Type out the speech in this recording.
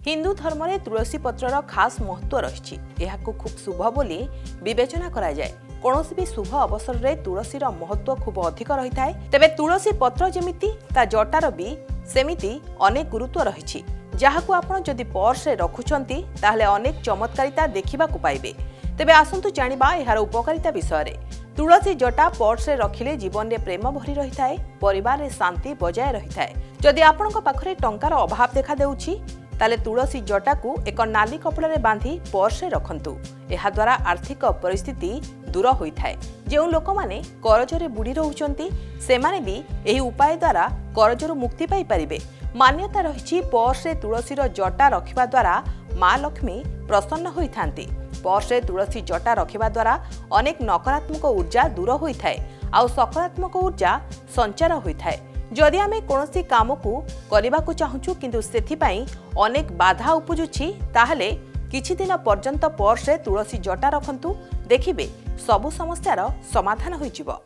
हिंदू धर्म में तुलसी पत्रर खास महत्व रही खूब शुभ बोली विवेचना करा जाए। कौन भी शुभ अवसर में तुलसीर महत्व खूब अधिक रही है। तेबे तुलसी पत्र जमिति ता जटार भी सेमिति अनेक गुरुत्व रही जहां आपण जदि पर्स रखुंट ताहले अनेक चमत्कारिता देखा पाइबे। तेबे आसंतु जानिबा एहार उपकारिता विषय। तुलसी जटा पर्स रखिले जीवन में प्रेम भरी रही है, परिवार में शांति बजाय रही है। जदि आपणक पाखरे टंकार अभाव देखा देउछि ताले तुलसी जटा को एक नाली कपड़ा रे बांधी पर्स रखंतु। एहा द्वारा आर्थिक परिस्थिति दूर होइथाय। जेउ लोक माने करजरे बुड़ी रहउचंती सेमाने भी एही उपाय द्वारा करजरु मुक्ति पाई परिबे। मान्यता रही पर्स रे तुलसीर जटा रखिबा द्वारा मां लक्ष्मी प्रसन्न होइथांती। पर्स रे तुलसी जटा रखिबा द्वारा अनेक नकारात्मक ऊर्जा दूर होइथाय आउ सकारात्मक ऊर्जा संचार होइथाय। जदि आमे कोनोसी काम को करबा को चाहूछु किंतु सेथिपाई अनेक बाधा उपजुछि ताहले किछि दिन पर्यंत पर्स रे तुलसी जटा रखंतु, देखिबे सबु समस्यार समाधान होइजिवो।